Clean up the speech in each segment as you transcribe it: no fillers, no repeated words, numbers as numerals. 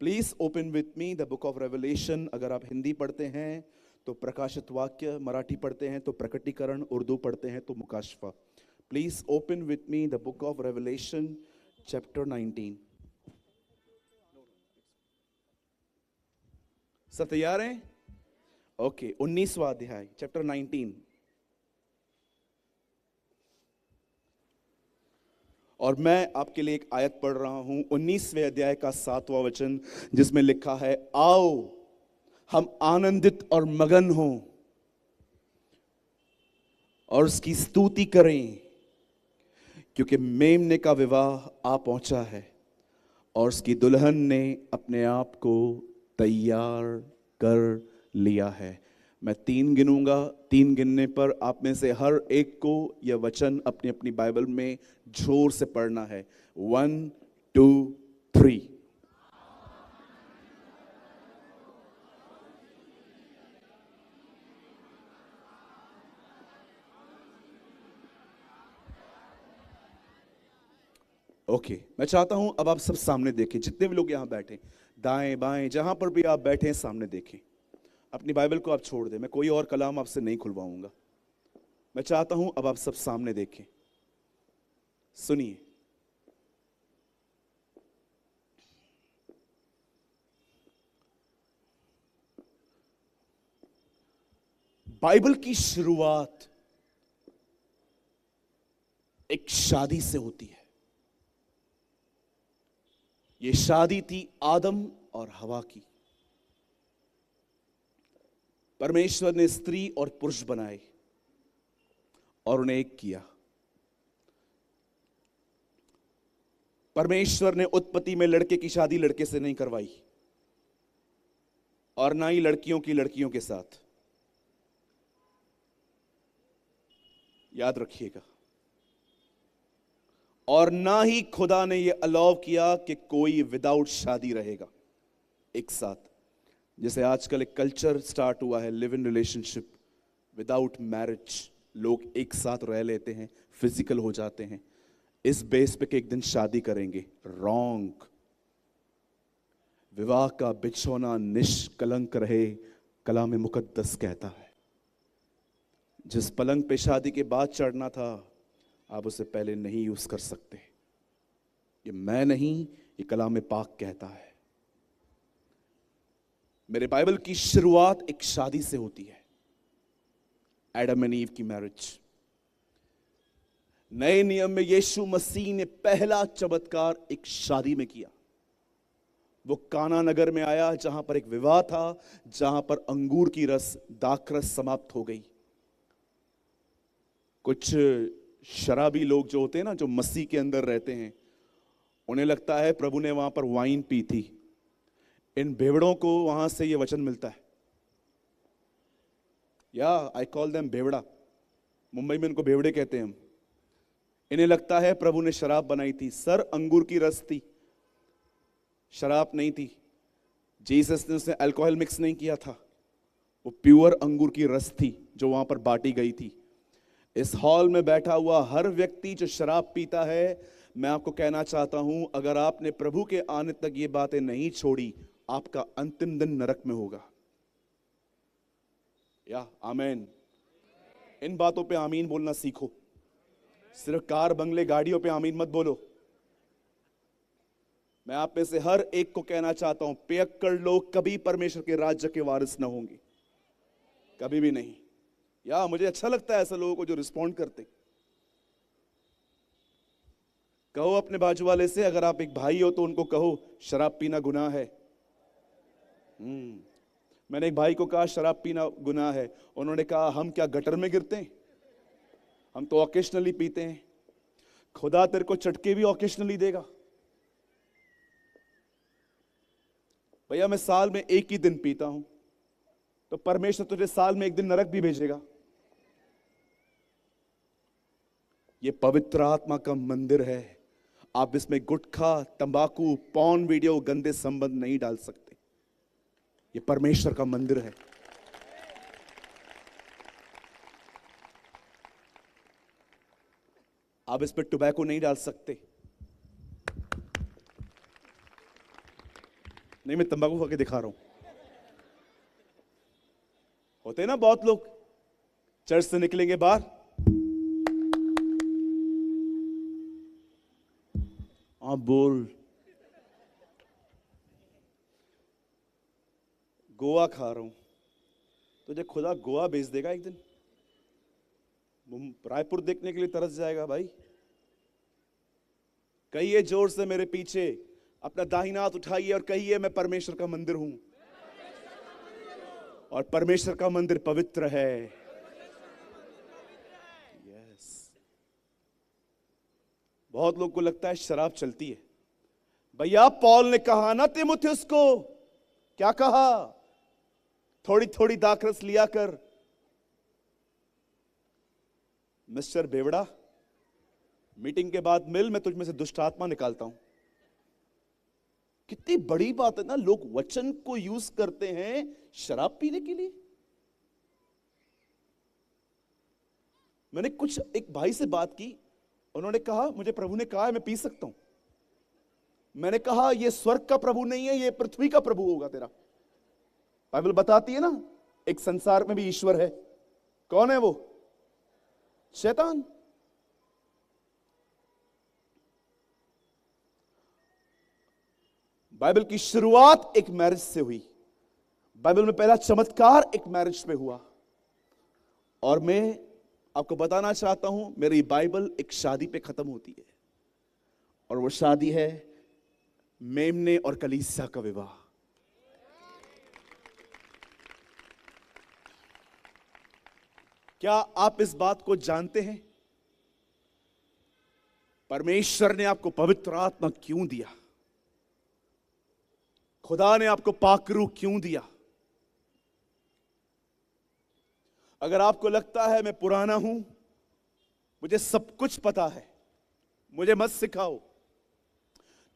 Please open with me the book of revelation. अगर आप हिंदी पढ़ते हैं तो प्रकाशित वाक्य, मराठी पढ़ते हैं तो प्रकटीकरण, उर्दू पढ़ते हैं तो मुकाशफा। Please open with me the book of Revelation chapter 19। सब तैयार हैं? ओके, 19वां अध्याय चैप्टर 19। और मैं आपके लिए एक आयत पढ़ रहा हूं 19वें अध्याय का 7वां वचन, जिसमें लिखा है, आओ हम आनंदित और मगन हों और उसकी स्तुति करें, क्योंकि मेमने का विवाह आ पहुंचा है और उसकी दुल्हन ने अपने आप को तैयार कर लिया है। मैं 3 गिनूंगा, 3 गिनने पर आप में से हर एक को यह वचन अपनी अपनी बाइबल में जोर से पढ़ना है। 1 2 3। ओके, मैं चाहता हूं अब आप सब सामने देखें। जितने भी लोग यहां बैठे, दाएं बाएं जहां पर भी आप बैठे हैं, सामने देखें। अपनी बाइबल को आप छोड़ दें, मैं कोई और कलाम आपसे नहीं खुलवाऊंगा। मैं चाहता हूं अब आप सब सामने देखें, सुनिए। बाइबल की शुरुआत एक शादी से होती है। यह शादी थी आदम और हवा की। परमेश्वर ने स्त्री और पुरुष बनाए और उन्हें एक किया। परमेश्वर ने उत्पत्ति में लड़के की शादी लड़के से नहीं करवाई और ना ही लड़कियों की लड़कियों के साथ। याद रखिएगा। और ना ही खुदा ने यह अलाउ किया कि कोई विदाउट शादी रहेगा एक साथ। जैसे आजकल एक कल्चर स्टार्ट हुआ है, live in relationship without marriage. लोग एक साथ रह लेते हैं, फिजिकल हो जाते हैं, इस बेस पे कि एक दिन शादी करेंगे। रॉन्ग। विवाह का बिछौना निष्कलंक रहे, कलाम मुकद्दस कहता है। जिस पलंग पे शादी के बाद चढ़ना था, आप उसे पहले नहीं यूज कर सकते। ये मैं नहीं, ये कलाम पाक कहता है। मेरे बाइबल की शुरुआत एक शादी से होती है, एडम एंड ईव की मैरिज। नए नियम में यीशु मसीह ने पहला चमत्कार एक शादी में किया। वो काना नगर में आया, जहां पर एक विवाह था, जहां पर अंगूर की रस, दाखरस समाप्त हो गई। कुछ शराबी लोग जो होते हैं ना, जो मसीह के अंदर रहते हैं, उन्हें लगता है प्रभु ने वहां पर वाइन पी थी। इन भेवड़ों को वहां से यह वचन मिलता है, या आई कॉल देम भेवड़ा। मुंबई में इनको भेवड़े कहते हैं हम। इन्हें लगता है प्रभु ने शराब बनाई थी। सर, अंगूर की रस थी, शराब नहीं थी। जीसस ने उसमें अल्कोहल मिक्स नहीं किया था, वो प्योर अंगूर की रस थी जो वहां पर बांटी गई थी। इस हॉल में बैठा हुआ हर व्यक्ति जो शराब पीता है, मैं आपको कहना चाहता हूं, अगर आपने प्रभु के आने तक ये बातें नहीं छोड़ी, आपका अंतिम दिन नरक में होगा। या आमीन। इन बातों पे आमीन बोलना सीखो। सिर्फ कार बंगले गाड़ियों पे आमीन मत बोलो। मैं आप में से हर एक को कहना चाहता हूं, पियक्कड़ लोग कभी परमेश्वर के राज्य के वारिस ना होंगे, कभी भी नहीं। या मुझे अच्छा लगता है ऐसे लोगों को जो रिस्पॉन्ड करते। कहो अपने बाजू वाले से, अगर आप एक भाई हो तो उनको कहो शराब पीना गुनाह है। मैंने एक भाई को कहा शराब पीना गुनाह है। उन्होंने कहा हम क्या गटर में गिरते हैं, हम तो ऑकेशनली पीते हैं। खुदा तेरे को चटके भी ऑकेशनली देगा। भैया मैं साल में एक ही दिन पीता हूं, तो परमेश्वर तुझे साल में एक दिन नरक भी भेजेगा। यह पवित्र आत्मा का मंदिर है। आप इसमें गुटखा, तंबाकू, पॉर्न वीडियो, गंदे संबंध नहीं डाल सकते। यह परमेश्वर का मंदिर है। आप इस पर टोबैको नहीं डाल सकते। नहीं, मैं तंबाकू खा के दिखा रहा हूं। होते हैं ना बहुत लोग, चर्च से निकलेंगे बाहर, हाँ बोल, गोवा खा रहा हूं, तुझे खुदा गोवा भेज देगा एक दिन। रायपुर देखने के लिए तरस जाएगा भाई। कहिए जोर से मेरे पीछे, अपना दाहिना हाथ उठाइए और कहिए मैं परमेश्वर का मंदिर हूं, और परमेश्वर का मंदिर पवित्र है। यस। बहुत लोग को लगता है शराब चलती है। भैया पौल ने कहा ना तीमुथियुस को, क्या कहा? थोड़ी थोड़ी दाखरस लिया कर। मिस्टर बेवड़ा, मीटिंग के बाद मिल, मैं तुझ में से दुष्ट आत्मा निकालता हूं। कितनी बड़ी बात है ना, लोग वचन को यूज करते हैं शराब पीने के लिए। मैंने एक भाई से बात की, उन्होंने कहा मुझे प्रभु ने कहा है मैं पी सकता हूं। मैंने कहा यह स्वर्ग का प्रभु नहीं है, यह पृथ्वी का प्रभु होगा तेरा। बाइबल बताती है ना, एक संसार में भी ईश्वर है। कौन है वो? शैतान। बाइबल की शुरुआत एक मैरिज से हुई। बाइबल में पहला चमत्कार एक मैरिज पे हुआ। और मैं आपको बताना चाहता हूं, मेरी बाइबल एक शादी पे खत्म होती है, और वो शादी है मेमने और कलीसिया का विवाह। क्या आप इस बात को जानते हैं? परमेश्वर ने आपको पवित्र आत्मा क्यों दिया? खुदा ने आपको पाक रूह क्यों दिया? अगर आपको लगता है मैं पुराना हूं, मुझे सब कुछ पता है, मुझे मत सिखाओ,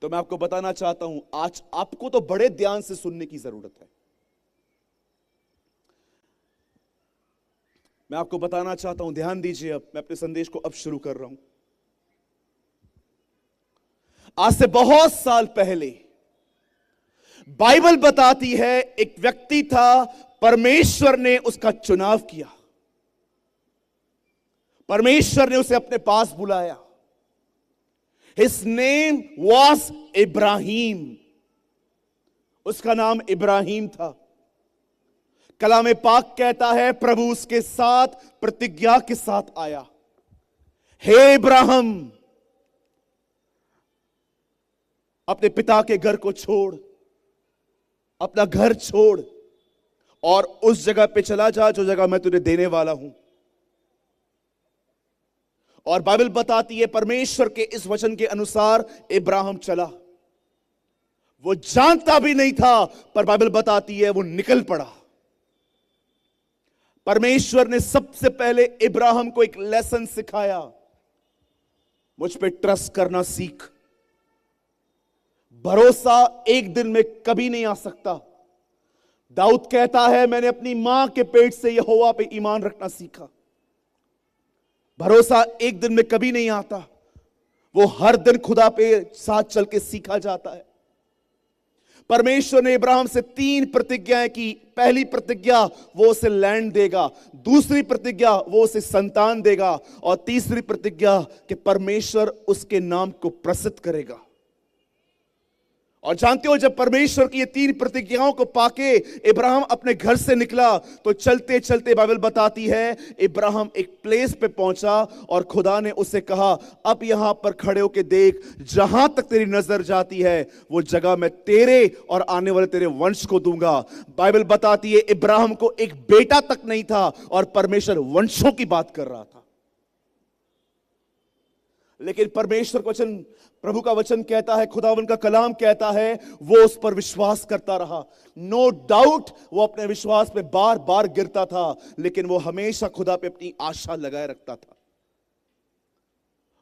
तो मैं आपको बताना चाहता हूं, आज आपको तो बड़े ध्यान से सुनने की जरूरत है। मैं आपको बताना चाहता हूं, ध्यान दीजिए। अब मैं अपने संदेश को अब शुरू कर रहा हूं। आज से बहुत साल पहले बाइबल बताती है एक व्यक्ति था, परमेश्वर ने उसका चुनाव किया, परमेश्वर ने उसे अपने पास बुलाया। His name was Ibrahim. उसका नाम इब्राहिम था। कलाम पाक कहता है प्रभु उसके साथ प्रतिज्ञा के साथ आया, हे इब्राहिम, अपने पिता के घर को छोड़, अपना घर छोड़, और उस जगह पे चला जा जो जगह मैं तुझे देने वाला हूं। और बाइबल बताती है परमेश्वर के इस वचन के अनुसार इब्राहिम चला। वो जानता भी नहीं था, पर बाइबल बताती है वो निकल पड़ा। परमेश्वर ने सबसे पहले इब्राहिम को एक लेसन सिखाया, मुझ पे ट्रस्ट करना सीख। भरोसा एक दिन में कभी नहीं आ सकता। दाऊद कहता है मैंने अपनी मां के पेट से यहोवा पे ईमान रखना सीखा। भरोसा एक दिन में कभी नहीं आता, वो हर दिन खुदा पे साथ चल के सीखा जाता है। परमेश्वर ने इब्राहिम से 3 प्रतिज्ञाएं की। पहली प्रतिज्ञा, वो उसे लैंड देगा। दूसरी प्रतिज्ञा, वो उसे संतान देगा। और तीसरी प्रतिज्ञा कि परमेश्वर उसके नाम को प्रसिद्ध करेगा। और जानते हो, जब परमेश्वर की ये 3 प्रतिज्ञाओं को पाके इब्राहिम अपने घर से निकला, तो चलते चलते बाइबल बताती है इब्राहिम एक प्लेस पे पहुंचा और खुदा ने उसे कहा, अब यहां पर खड़े होके देख, जहां तक तेरी नजर जाती है वो जगह मैं तेरे और आने वाले तेरे वंश को दूंगा। बाइबल बताती है इब्राहिम को एक बेटा तक नहीं था और परमेश्वर वंशों की बात कर रहा था। लेकिन परमेश्वर वचन, प्रभु का वचन कहता है, खुदावन का कलाम कहता है, वो उस पर विश्वास करता रहा। नो डाउट वो अपने विश्वास पे बार बार गिरता था, लेकिन वो हमेशा खुदा पे अपनी आशा लगाए रखता था।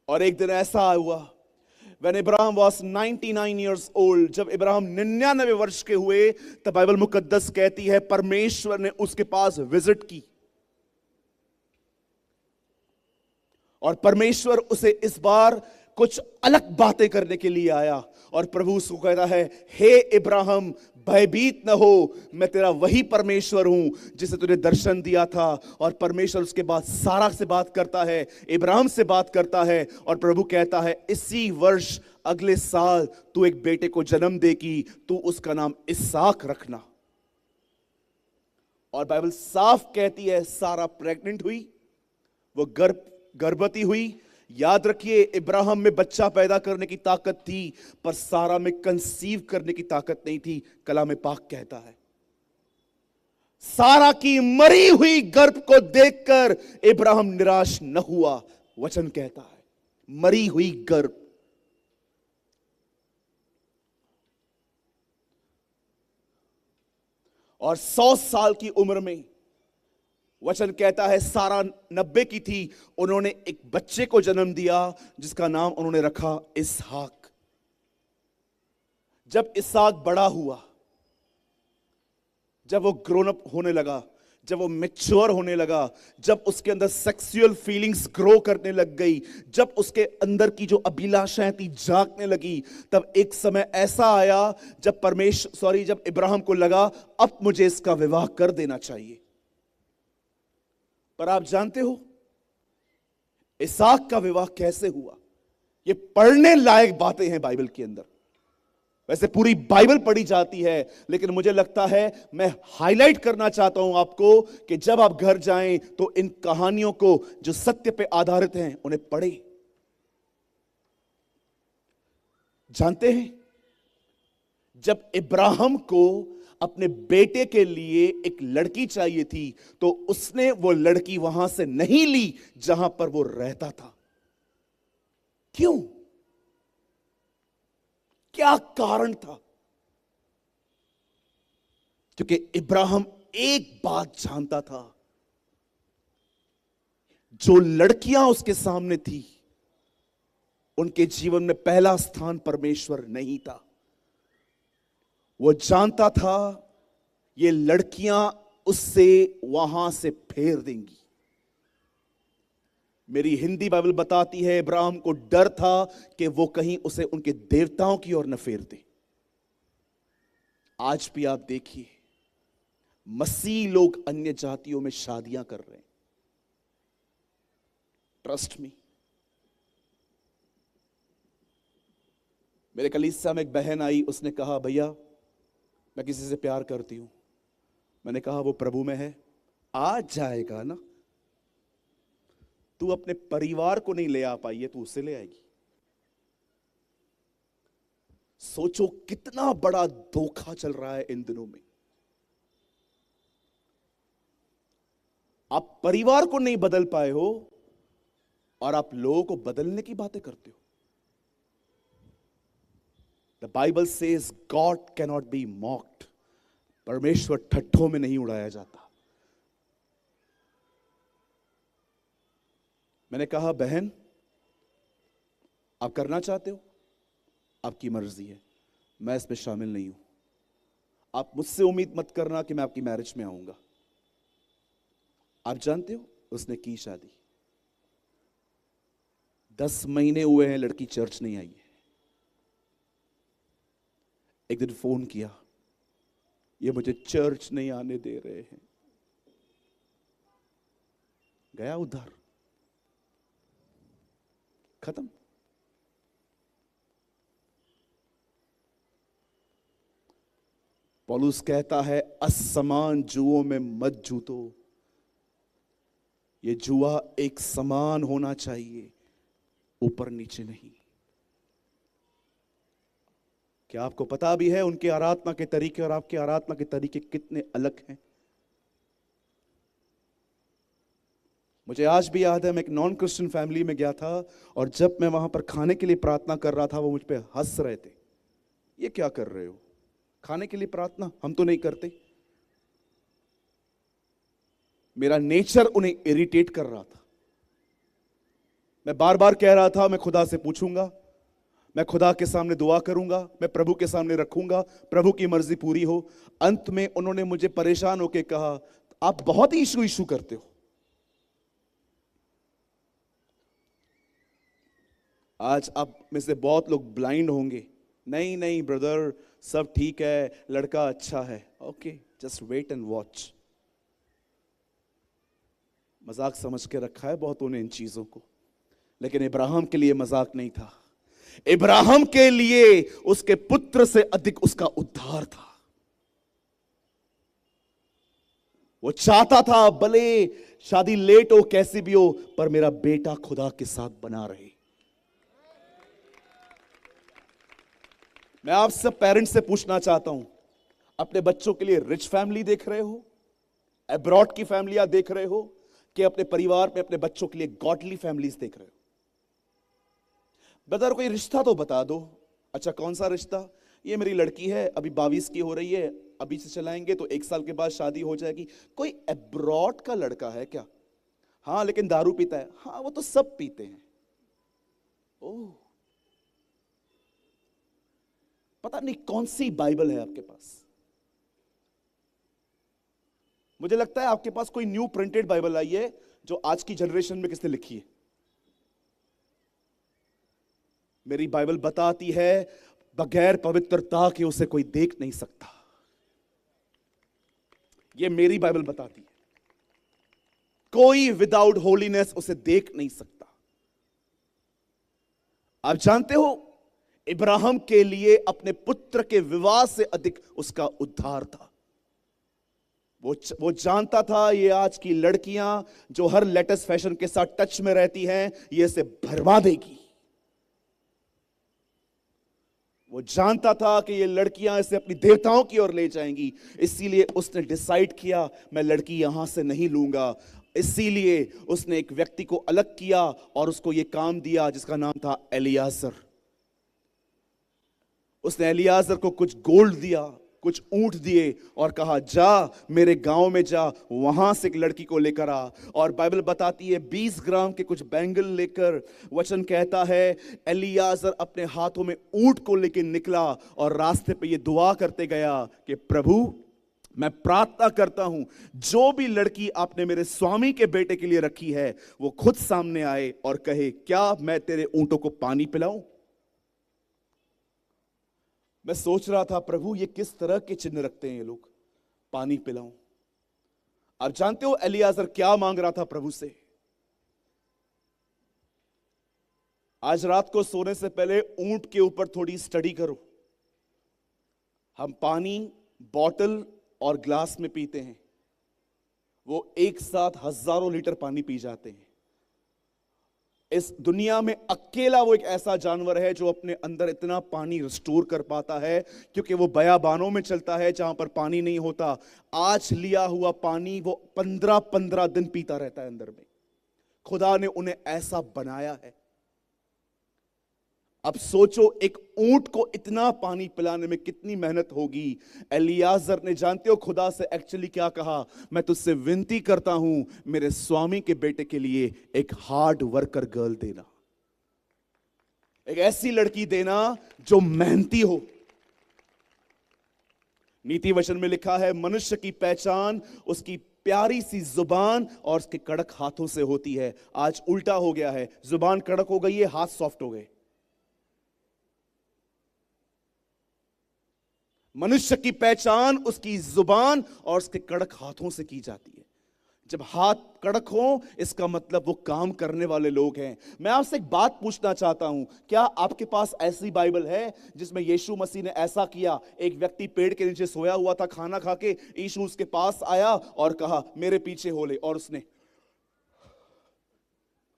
और एक दिन ऐसा हुआ, When Abraham was 99 years old, जब इब्राहिम 99 वर्ष के हुए, तब बाइबल मुकद्दस कहती है परमेश्वर ने उसके पास विजिट की और परमेश्वर उसे इस बार कुछ अलग बातें करने के लिए आया और प्रभु उसको कहता है, हे इब्राहिम भयभीत न हो, मैं तेरा वही परमेश्वर हूं जिसे तुझे दर्शन दिया था। और परमेश्वर उसके बाद सारा से बात करता है, इब्राहिम से बात करता है और प्रभु कहता है, इसी वर्ष अगले साल तू एक बेटे को जन्म देगी, तू उसका नाम इसहाक रखना। और बाइबल साफ कहती है सारा प्रेग्नेंट हुई, वो गर्भवती हुई। याद रखिए, इब्राहिम में बच्चा पैदा करने की ताकत थी पर सारा में कंसीव करने की ताकत नहीं थी। कलाम पाक कहता है सारा की मरी हुई गर्भ को देखकर इब्राहिम निराश न हुआ। वचन कहता है मरी हुई गर्भ। और 100 साल की उम्र में वचन कहता है सारा 90 की थी, उन्होंने एक बच्चे को जन्म दिया जिसका नाम उन्होंने रखा इसहाक। जब इसहाक बड़ा हुआ, जब वो ग्रोन अप होने लगा, जब वो मैच्योर होने लगा, जब उसके अंदर सेक्सुअल फीलिंग्स ग्रो करने लग गई, जब उसके अंदर की जो अभिलाषाएं थी जागने लगी, तब एक समय ऐसा आया जब इब्राहिम को लगा अब मुझे इसका विवाह कर देना चाहिए। पर आप जानते हो इसहाक का विवाह कैसे हुआ? ये पढ़ने लायक बातें हैं बाइबल के अंदर। वैसे पूरी बाइबल पढ़ी जाती है, लेकिन मुझे लगता है मैं हाईलाइट करना चाहता हूं आपको कि जब आप घर जाएं तो इन कहानियों को जो सत्य पे आधारित हैं उन्हें पढ़ें। जानते हैं जब इब्राहिम को अपने बेटे के लिए एक लड़की चाहिए थी तो उसने वो लड़की वहां से नहीं ली जहां पर वो रहता था। क्यों? क्या कारण था? क्योंकि इब्राहिम एक बात जानता था, जो लड़कियां उसके सामने थी उनके जीवन में पहला स्थान परमेश्वर नहीं था। वो जानता था ये लड़कियां उससे वहां से फेर देंगी। मेरी हिंदी बाइबल बताती है इब्राहिम को डर था कि वो कहीं उसे उनके देवताओं की ओर न फेर दे। आज भी आप देखिए मसीह लोग अन्य जातियों में शादियां कर रहे हैं। Trust me. मेरे कलीसिया में एक बहन आई, उसने कहा भैया मैं किसी से प्यार करती हूं। मैंने कहा वो प्रभु में है, आ जाएगा ना। तू अपने परिवार को नहीं ले आ पाई है, तू उससे ले आएगी। सोचो कितना बड़ा धोखा चल रहा है इन दिनों में। आप परिवार को नहीं बदल पाए हो और आप लोगों को बदलने की बातें करते हो। The Bible says God cannot be mocked. परमेश्वर ठट्ठों में नहीं उड़ाया जाता। मैंने कहा बहन आप करना चाहते हो, आपकी मर्जी है, मैं इसमें शामिल नहीं हूं। आप मुझसे उम्मीद मत करना कि मैं आपकी मैरिज में आऊंगा। आप जानते हो उसने की शादी, 10 महीने हुए हैं, लड़की चर्च नहीं आई है। एक दिन फोन किया, ये मुझे चर्च नहीं आने दे रहे हैं। गया उधर, खत्म। पौलुस कहता है असमान जुओं में मत जूतो। ये जुआ एक समान होना चाहिए, ऊपर नीचे नहीं। क्या आपको पता भी है उनके आराधना के तरीके और आपके आराधना के तरीके कितने अलग हैं? मुझे आज भी याद है, मैं एक नॉन क्रिश्चियन फैमिली में गया था और जब मैं वहां पर खाने के लिए प्रार्थना कर रहा था वो मुझ पे हंस रहे थे। ये क्या कर रहे हो, खाने के लिए प्रार्थना? हम तो नहीं करते। मेरा नेचर उन्हें इरिटेट कर रहा था। मैं बार बार कह रहा था मैं खुदा से पूछूंगा, मैं खुदा के सामने दुआ करूंगा, मैं प्रभु के सामने रखूंगा, प्रभु की मर्जी पूरी हो। अंत में उन्होंने मुझे परेशान होकर कहा आप बहुत ही इशू इशू करते हो। आज आप में से बहुत लोग ब्लाइंड होंगे, नहीं नहीं ब्रदर सब ठीक है, लड़का अच्छा है, okay just wait and watch. मजाक समझ के रखा है बहुतों ने इन चीजों को, लेकिन इब्राहिम के लिए मजाक नहीं था। इब्राहिम के लिए उसके पुत्र से अधिक उसका उद्धार था। वो चाहता था भले शादी लेट हो कैसी भी हो, पर मेरा बेटा खुदा के साथ बना रहे। मैं आप सब पेरेंट्स से पूछना चाहता हूं, अपने बच्चों के लिए रिच फैमिली देख रहे हो, अब्रॉड की फैमिलियां देख रहे हो, कि अपने परिवार में अपने बच्चों के लिए गॉडली फैमिलीज देख रहे हो? ब्रदर कोई रिश्ता तो बता दो। अच्छा कौन सा रिश्ता? ये मेरी लड़की है, अभी 22 की हो रही है, अभी से चलाएंगे तो 1 साल के बाद शादी हो जाएगी। कोई अब्रॉड का लड़का है क्या? हाँ लेकिन दारू पीता है। हाँ वो तो सब पीते हैं। ओह, पता नहीं कौन सी बाइबल है आपके पास। मुझे लगता है आपके पास कोई न्यू प्रिंटेड बाइबल आई है जो आज की जनरेशन में किसने लिखी है। मेरी बाइबल बताती है बगैर पवित्रता के उसे कोई देख नहीं सकता। ये मेरी बाइबल बताती है, कोई विदाउट होलीनेस उसे देख नहीं सकता। आप जानते हो इब्राहिम के लिए अपने पुत्र के विवाह से अधिक उसका उद्धार था। वो जानता था ये आज की लड़कियां जो हर लेटेस्ट फैशन के साथ टच में रहती हैं, ये इसे भरवा देगी। वो जानता था कि ये लड़कियां इसे अपनी देवताओं की ओर ले जाएंगी, इसीलिए उसने डिसाइड किया मैं लड़की यहां से नहीं लूंगा। इसीलिए उसने एक व्यक्ति को अलग किया और उसको यह काम दिया जिसका नाम था एलियाजर। उसने एलियाजर को कुछ गोल्ड दिया, कुछ ऊंट दिए और कहा जा मेरे गांव में जा, वहां से एक लड़की को लेकर आ। और बाइबल बताती है 20 ग्राम के कुछ बैंगल लेकर, वचन कहता है एलियाजर अपने हाथों में ऊंट को लेकर निकला और रास्ते पे ये दुआ करते गया कि प्रभु मैं प्रार्थना करता हूं जो भी लड़की आपने मेरे स्वामी के बेटे के लिए रखी है वो खुद सामने आए और कहे क्या मैं तेरे ऊंटों को पानी पिलाऊं। मैं सोच रहा था प्रभु ये किस तरह के चिन्ह रखते हैं ये लोग, पानी पिलाऊं। आप जानते हो एलियाजर क्या मांग रहा था प्रभु से? आज रात को सोने से पहले ऊंट के ऊपर थोड़ी स्टडी करो। हम पानी बॉटल और ग्लास में पीते हैं, वो एक साथ हजारों लीटर पानी पी जाते हैं। इस दुनिया में अकेला वो एक ऐसा जानवर है जो अपने अंदर इतना पानी रिस्टोर कर पाता है, क्योंकि वो बयाबानों में चलता है जहां पर पानी नहीं होता। आज लिया हुआ पानी वो 15-15 दिन पीता रहता है अंदर में। खुदा ने उन्हें ऐसा बनाया है। अब सोचो एक ऊंट को इतना पानी पिलाने में कितनी मेहनत होगी। एलियाजर ने जानते हो खुदा से एक्चुअली क्या कहा? मैं तुझसे विनती करता हूं मेरे स्वामी के बेटे के लिए एक हार्ड वर्कर गर्ल देना, एक ऐसी लड़की देना जो मेहनती हो। नीति वचन में लिखा है मनुष्य की पहचान उसकी प्यारी सी जुबान और उसके कड़क हाथों से होती है। आज उल्टा हो गया है, जुबान कड़क हो गई है, हाथ सॉफ्ट हो गए। मनुष्य की पहचान उसकी जुबान और उसके कड़क हाथों से की जाती है। जब हाथ कड़क हो इसका मतलब वो काम करने वाले लोग हैं। मैं आपसे एक बात पूछना चाहता हूं, क्या आपके पास ऐसी बाइबल है जिसमें यीशु मसीह ने ऐसा किया? एक व्यक्ति पेड़ के नीचे सोया हुआ था खाना खा के, यीशु उसके पास आया और कहा मेरे पीछे हो ले, और उसने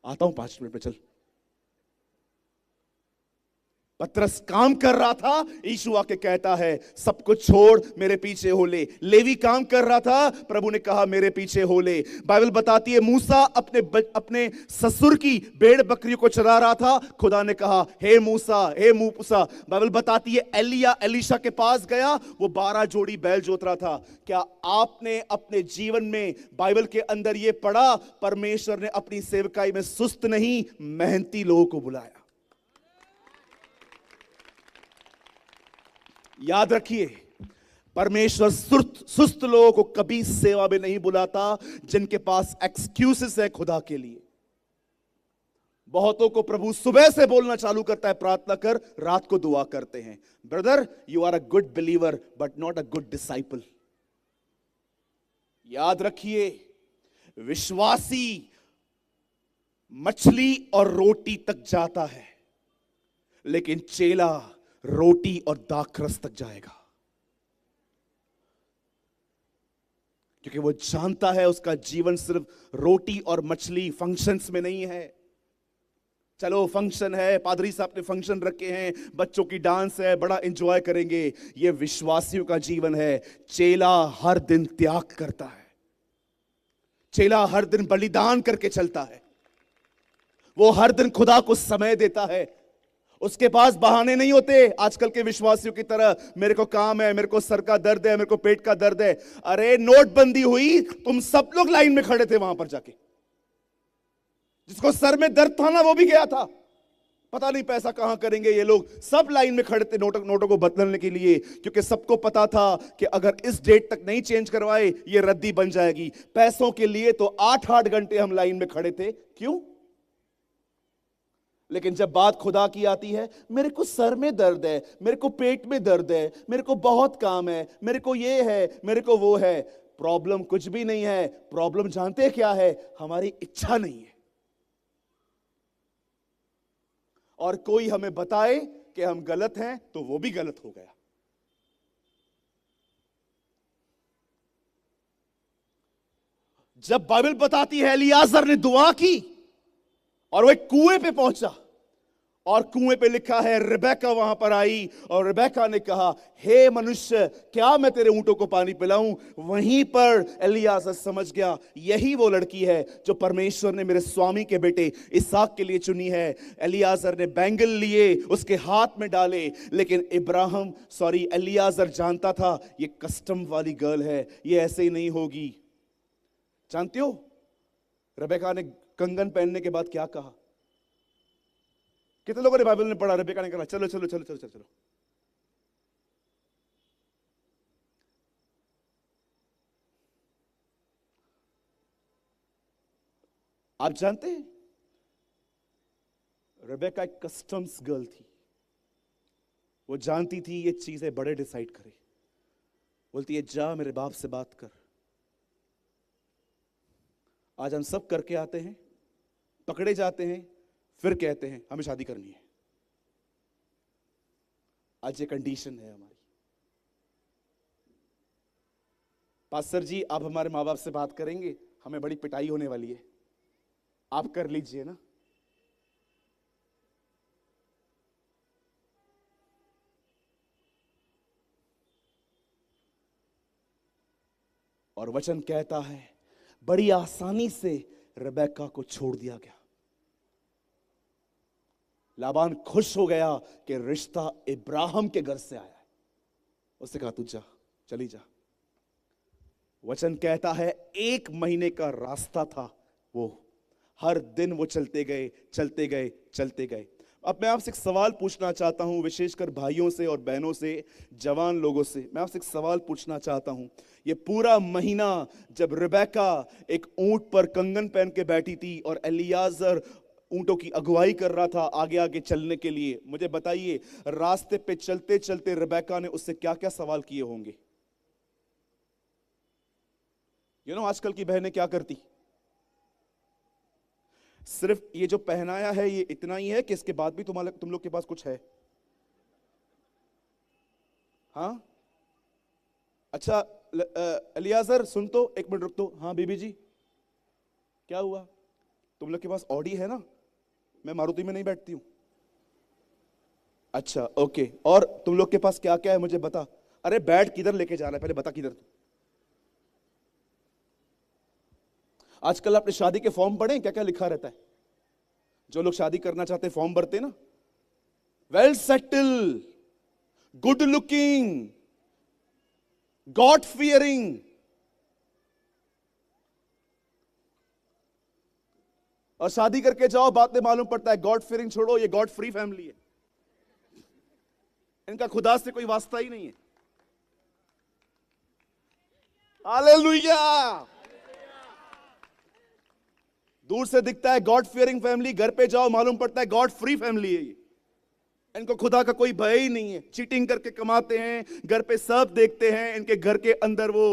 आता हूं 5 मिनट में चल। पतरस काम कर रहा था, यीशु आके कहता है सब कुछ छोड़ मेरे पीछे हो ले। लेवी काम कर रहा था, प्रभु ने कहा मेरे पीछे हो ले। बाइबल बताती है मूसा अपने ससुर की भेड़ बकरियों को चरा रहा था, खुदा ने कहा हे मूसा हे मूसा। बाइबल बताती है एलिया एलीशा के पास गया, वो 12 जोड़ी बैल जोत रहा था। क्या आपने अपने जीवन में बाइबल के अंदर ये पढ़ा? परमेश्वर ने अपनी सेवकाई में सुस्त नहीं मेहनती लोगों को बुलाया। याद रखिए परमेश्वर सुस्त लोगों को कभी सेवा में नहीं बुलाता जिनके पास एक्सक्यूजेस है खुदा के लिए। बहुतों को प्रभु सुबह से बोलना चालू करता है, प्रार्थना कर, रात को दुआ करते हैं। Brother, you are a good believer but not a good disciple. याद रखिए, विश्वासी मछली और रोटी तक जाता है, लेकिन चेला रोटी और दाखरस तक जाएगा, क्योंकि वो जानता है उसका जीवन सिर्फ रोटी और मछली फंक्शंस में नहीं है। चलो फंक्शन है, पादरी साहब ने फंक्शन रखे हैं, बच्चों की डांस है, बड़ा एंजॉय करेंगे। ये विश्वासियों का जीवन है। चेला हर दिन त्याग करता है, चेला हर दिन बलिदान करके चलता है, वो हर दिन खुदा को समय देता है। उसके पास बहाने नहीं होते आजकल के विश्वासियों की तरह, मेरे को काम है, मेरे को सर का दर्द है, मेरे को पेट का दर्द है। अरे नोटबंदी हुई, तुम सब लोग लाइन में खड़े थे वहां पर जाके। जिसको सर में दर्द था ना, वो भी गया था। पता नहीं पैसा कहां करेंगे ये लोग, सब लाइन में खड़े थे नोटों को बदलने के लिए, क्योंकि सबको पता था कि अगर इस डेट तक नहीं चेंज करवाए ये रद्दी बन जाएगी। पैसों के लिए तो 8-8 घंटे हम लाइन में खड़े थे। क्यों? लेकिन जब बात खुदा की आती है, मेरे को सर में दर्द है, मेरे को पेट में दर्द है, मेरे को बहुत काम है, मेरे को ये है, मेरे को वो है। प्रॉब्लम कुछ भी नहीं है, प्रॉब्लम जानते हैं क्या है? हमारी इच्छा नहीं है। और कोई हमें बताए कि हम गलत हैं तो वो भी गलत हो गया। जब बाइबल बताती है एलियाजर ने दुआ की और वो एक कुएं पे पहुंचा, और कुएं पे लिखा है रिबेका वहां पर आई, और रिबेका ने कहा, हे मनुष्य, क्या मैं तेरे ऊंटों को पानी पिलाऊं? वहीं पर एलियाजर समझ गया, यही वो लड़की है जो परमेश्वर ने मेरे स्वामी के बेटे इसहाक के लिए चुनी है। एलियाजर ने बैंगल लिए, उसके हाथ में डाले, लेकिन एलियाजर जानता था ये कस्टम वाली गर्ल है, ये ऐसे ही नहीं होगी। जानते हो रिबेका ने कंगन पहनने के बाद क्या कहा? कितने लोगों ने बाइबल में पढ़ा? रिबेका ने कहा, चलो चलो चलो चलो चलो चलो। आप जानते हैं रिबेका एक कस्टम्स गर्ल थी। वो जानती थी ये चीजें बड़े डिसाइड करे। बोलती है, जा मेरे बाप से बात कर। आज हम सब करके आते हैं, पकड़े जाते हैं, फिर कहते हैं हमें शादी करनी है। आज ये कंडीशन है हमारी। पास्टर जी, आप हमारे माँ बाप से बात करेंगे, हमें बड़ी पिटाई होने वाली है, आप कर लीजिए ना। और वचन कहता है बड़ी आसानी से रिबेका को छोड़ दिया गया। लाबान खुश हो गया कि रिश्ता इब्राहिम के घर से आया है। उसने कहा, तू जा, चली जा। वचन कहता है 1 महीने का रास्ता था वो। हर दिन वो चलते गए चलते गए चलते गए। अब मैं आपसे एक सवाल पूछना चाहता हूं, विशेषकर भाइयों से और बहनों से, जवान लोगों से। मैं आपसे एक सवाल पूछना चाहता हूं, ये पूरा महीना जब रिबेका एक ऊंट पर कंगन पहन के बैठी थी और एलियाजर ऊंटों की अगुवाई कर रहा था आगे आगे चलने के लिए, मुझे बताइए रास्ते पे चलते चलते रिबेका ने उससे क्या क्या सवाल किए होंगे? आजकल की बहनें क्या करती? सिर्फ ये जो पहनाया है ये इतना ही है कि इसके बाद भी तुम लोग के पास कुछ है? हाँ, अच्छा एलियाजर सुन तो, 1 मिनट रुक तो। हाँ बीबी जी, क्या हुआ? तुम लोग के पास ऑडी है ना? मैं मारुति में नहीं बैठती हूं। अच्छा ओके, और तुम लोग के पास क्या क्या है मुझे बता। अरे बैठ, किधर लेके जा रहा है पहले बता, किधर तू? आजकल आपने शादी के फॉर्म पढ़े, क्या क्या लिखा रहता है? जो लोग शादी करना चाहते हैं फॉर्म भरते ना, well settle, good looking, God fearing. और शादी करके जाओ, बाद में मालूम पड़ता है गॉड फियरिंग छोड़ो, ये गॉड फ्री फैमिली है, इनका खुदा से कोई वास्ता ही नहीं है। हालेलुया। दूर से दिखता है गॉड फियरिंग फैमिली, घर पे जाओ मालूम पड़ता है गॉड फ्री फैमिली है ये। इनको खुदा का कोई भय ही नहीं है, चीटिंग करके कमाते हैं, घर पे सब देखते हैं। इनके घर के अंदर वो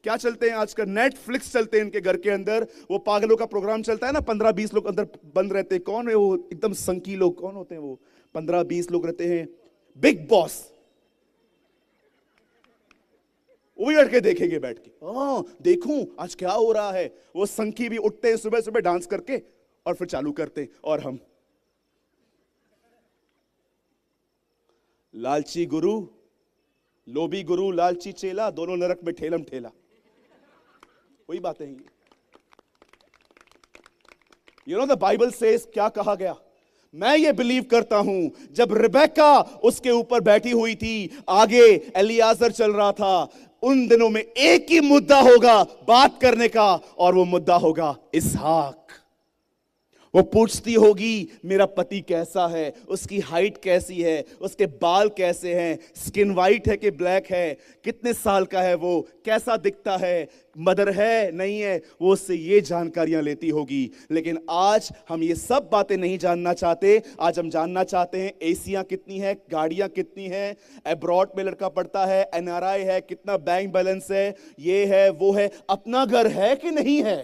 क्या चलते हैं आजकल, नेटफ्लिक्स चलते हैं इनके घर के अंदर, वो पागलों का प्रोग्राम चलता है ना, 15-20 लोग अंदर बंद रहते हैं। कौन है वो एकदम संकी लोग, कौन होते हैं वो 15-20 लोग रहते हैं, बिग बॉस, वो भी बैठ के देखेंगे, बैठ के देखूं आज क्या हो रहा है। वो संकी भी उठते हैं सुबह सुबह डांस करके और फिर चालू करते हैं। और हम लालची गुरु, लोभी गुरु, लालची चेला, दोनों नरक में ठेलम ठेला, वही बातें हैं। You know the Bible says, क्या कहा गया, मैं ये बिलीव करता हूं जब रिबेका उसके ऊपर बैठी हुई थी, आगे एलियाजर चल रहा था, उन दिनों में एक ही मुद्दा होगा बात करने का, और वो मुद्दा होगा इसहाक। वो पूछती होगी मेरा पति कैसा है, उसकी हाइट कैसी है, उसके बाल कैसे हैं, स्किन वाइट है कि ब्लैक है, कितने साल का है वो, कैसा दिखता है, मदर है नहीं है, वो उससे ये जानकारियां लेती होगी। लेकिन आज हम ये सब बातें नहीं जानना चाहते। आज हम जानना चाहते हैं एसियां कितनी है, गाड़ियां कितनी हैं, अब्रॉड में लड़का पढ़ता है, एनआरआई है, कितना बैंक बैलेंस है, ये है वो है, अपना घर है कि नहीं है।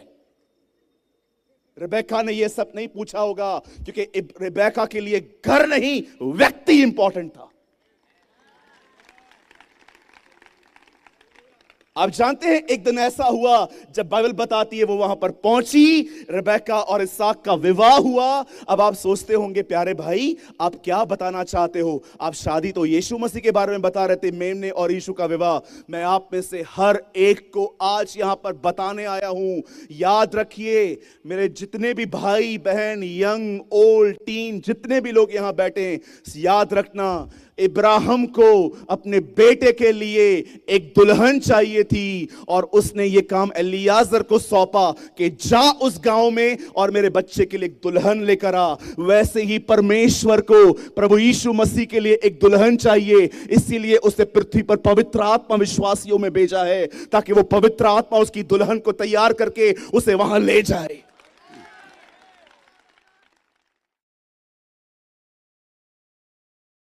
रिबेका ने यह सब नहीं पूछा होगा, क्योंकि रिबेका के लिए घर नहीं व्यक्ति इंपॉर्टेंट था। आप जानते हैं एक दिन ऐसा हुआ जब बाइबल बताती है वो वहां पर पहुंची, रिबेका और इसहाक का विवाह हुआ। अब आप सोचते होंगे प्यारे भाई आप क्या बताना चाहते हो, आप शादी तो यीशु मसीह के बारे में बता रहे थे, मेमने और यीशु का विवाह। मैं आप में से हर एक को आज यहां पर बताने आया हूं, याद रखिए मेरे जितने भी भाई बहन, यंग ओल्ड टीन, जितने भी लोग यहां बैठे हैं, याद रखना इब्राहिम को अपने बेटे के लिए एक दुल्हन चाहिए थी, और उसने ये काम एलियाजर को सौंपा कि जा उस गांव में और मेरे बच्चे के लिए एक दुल्हन लेकर आ। वैसे ही परमेश्वर को प्रभु यीशु मसीह के लिए एक दुल्हन चाहिए, इसीलिए उसे पृथ्वी पर पवित्र आत्मा विश्वासियों में भेजा है, ताकि वो पवित्र आत्मा उसकी दुल्हन को तैयार करके उसे वहां ले जाए।